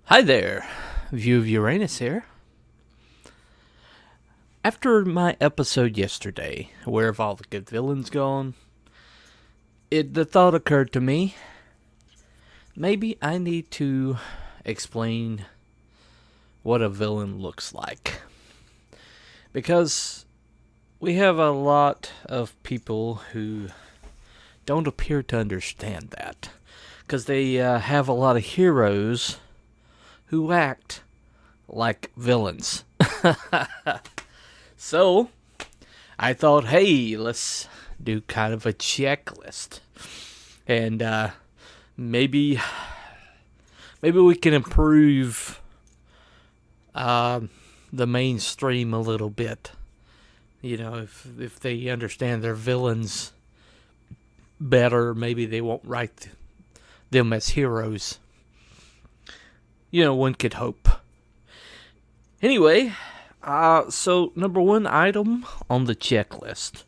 Hi there, View of Uranus here. After my episode yesterday, where have all the good villains gone? The thought occurred to me, maybe I need to explain what a villain looks like. Because we have a lot of people who don't appear to understand that. Because they have a lot of heroes who act like villains. So, I thought, hey, let's do kind of a checklist. And maybe we can improve the mainstream a little bit. You know, if they understand their villains better, maybe they won't write them as heroes. You know, one could hope. Anyway, so number one item on the checklist.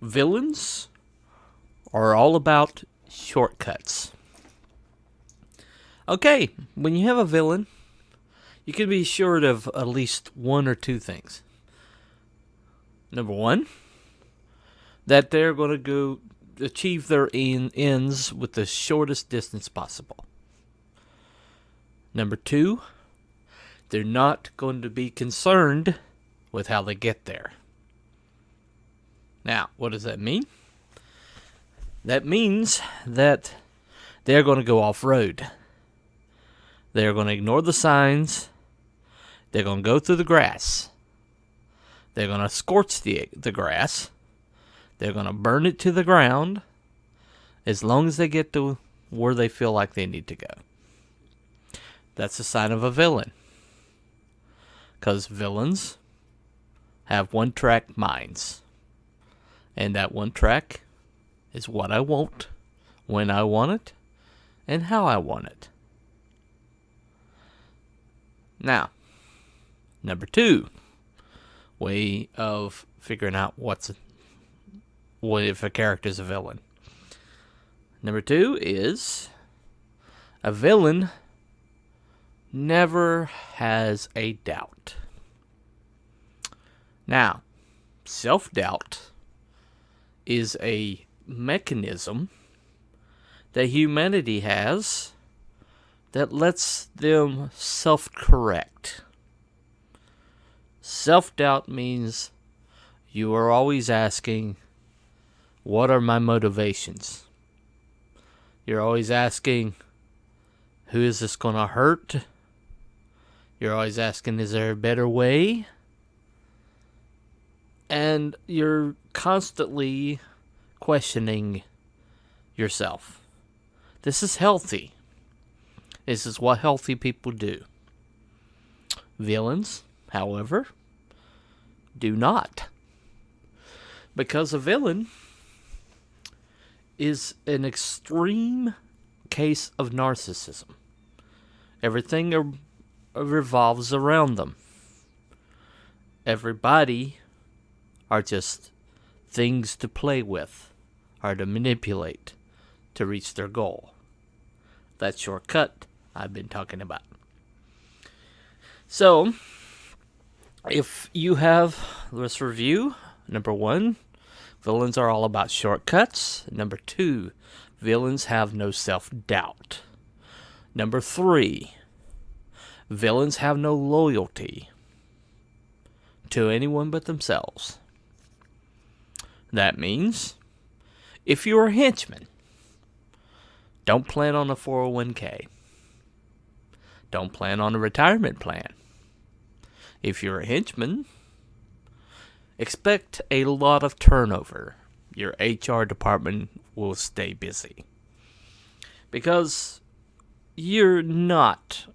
Villains are all about shortcuts. Okay, when you have a villain, you can be assured of at least one or two things. Number one, that they're going to go achieve their ends with the shortest distance possible. Number two, they're not going to be concerned with how they get there. Now, what does that mean? That means that they're going to go off-road. They're going to ignore the signs. They're going to go through the grass. They're going to scorch the grass. They're going to burn it to the ground as long as they get to where they feel like they need to go. That's a sign of a villain. Because villains have one-track minds. And that one track is what I want, when I want it, and how I want it. Now, number two way of figuring out what if a character's a villain. Number two is a villain never has a doubt. Now, self-doubt is a mechanism that humanity has that lets them self-correct. Self-doubt means you are always asking, what are my motivations? You're always asking, who is this going to hurt? You're always asking, is there a better way? And you're constantly questioning yourself. This is healthy. This is what healthy people do. Villains, however, do not. Because a villain is an extreme case of narcissism. Everything revolves around them. Everybody are just things to play with, or to manipulate to reach their goal. That shortcut I've been talking about. So, if you have, let's review. Number one, villains are all about shortcuts. Number two, villains have no self-doubt. Number three, villains have no loyalty to anyone but themselves. That means, if you're a henchman, don't plan on a 401k. Don't plan on a retirement plan. If you're a henchman, expect a lot of turnover. Your HR department will stay busy. Because you're not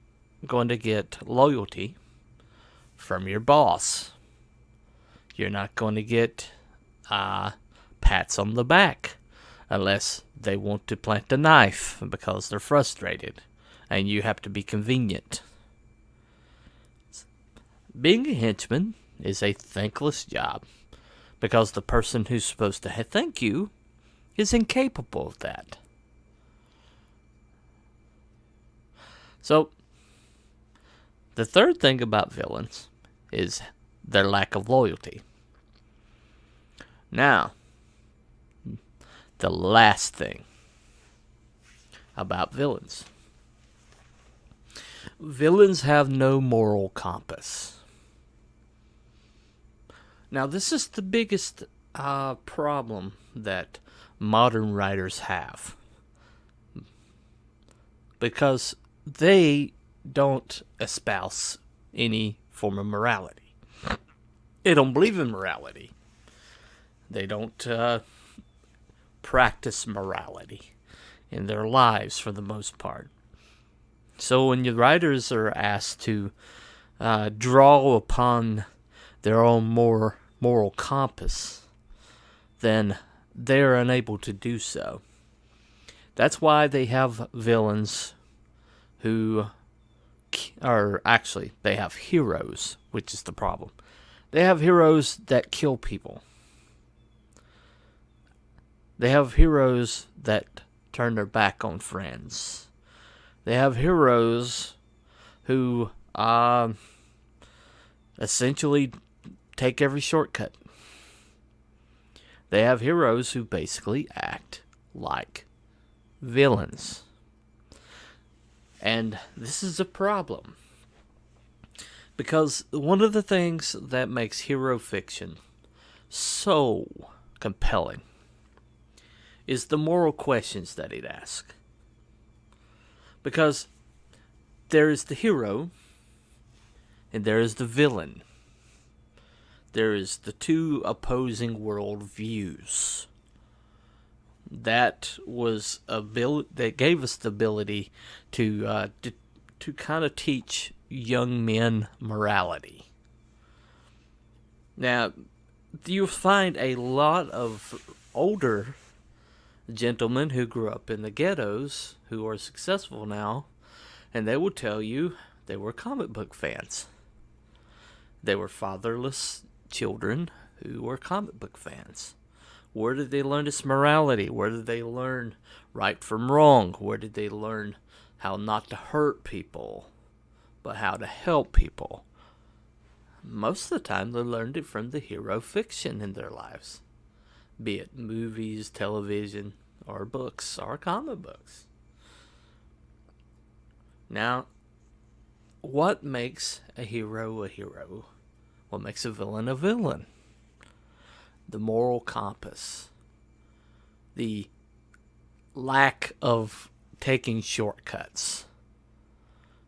going to get loyalty from your boss. You're not going to get pats on the back unless they want to plant a knife because they're frustrated and you have to be convenient. Being a henchman is a thankless job because the person who's supposed to thank you is incapable of that. So, The third thing about villains is their lack of loyalty. Now, the last thing about villains. Villains have no moral compass. Now, this is the biggest problem that modern writers have. Because they don't espouse any form of morality. They don't believe in morality. They don't practice morality in their lives for the most part. So when your writers are asked to draw upon their own moral compass, then they're unable to do so. That's why they have villains who are actually, they have heroes, which is the problem. They have heroes that kill people. They have heroes that turn their back on friends. They have heroes who essentially take every shortcut. They have heroes who basically act like villains. And this is a problem. Because one of the things that makes hero fiction so compelling is the moral questions that it asks. Because there is the hero and there is the villain. There is the two opposing world views. That was that gave us the ability to kind of teach young men morality. Now, you'll find a lot of older gentlemen who grew up in the ghettos who are successful now, and they will tell you they were comic book fans. They were fatherless children who were comic book fans. Where did they learn this morality? Where did they learn right from wrong? Where did they learn how not to hurt people, but how to help people? Most of the time, they learned it from the hero fiction in their lives, be it movies, television, or books, or comic books. Now, what makes a hero a hero? What makes a villain a villain? The moral compass. The lack of taking shortcuts.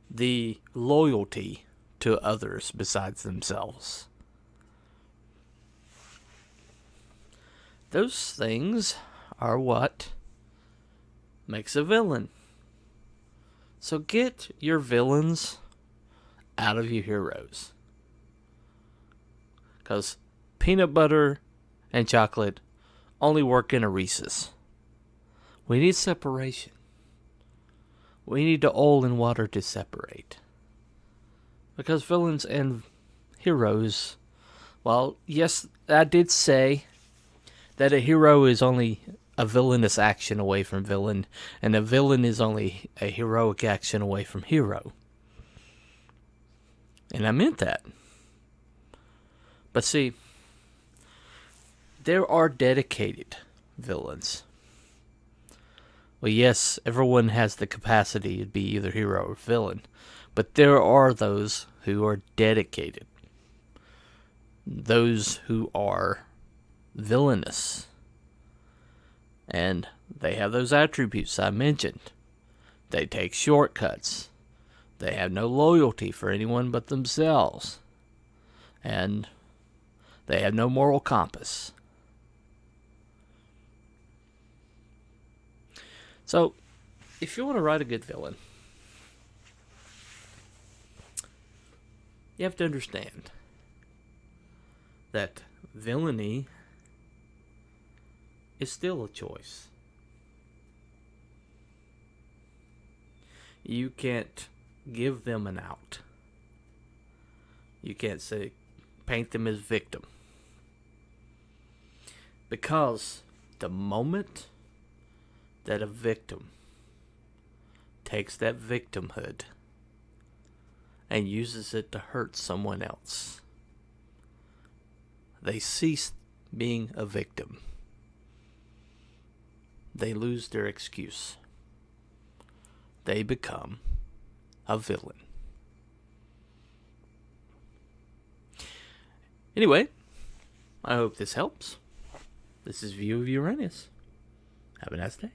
The loyalty to others besides themselves. Those things are what makes a villain. So get your villains out of your heroes. Because peanut butter and chocolate only work in a Reese's. We need separation. We need the oil and water to separate. Because villains and heroes, well, yes, I did say that a hero is only a villainous action away from villain, and a villain is only a heroic action away from hero. And I meant that. But see, there are dedicated villains. Well, yes, everyone has the capacity to be either hero or villain, but there are those who are dedicated. Those who are villainous. And they have those attributes I mentioned. They take shortcuts. They have no loyalty for anyone but themselves. And they have no moral compass. So, if you want to write a good villain, you have to understand that villainy is still a choice. You can't give them an out. You can't say, paint them as victim. Because the moment that a victim takes that victimhood and uses it to hurt someone else. They cease being a victim. They lose their excuse. They become a villain. Anyway, I hope this helps. This is View of Uranus. Have a nice day.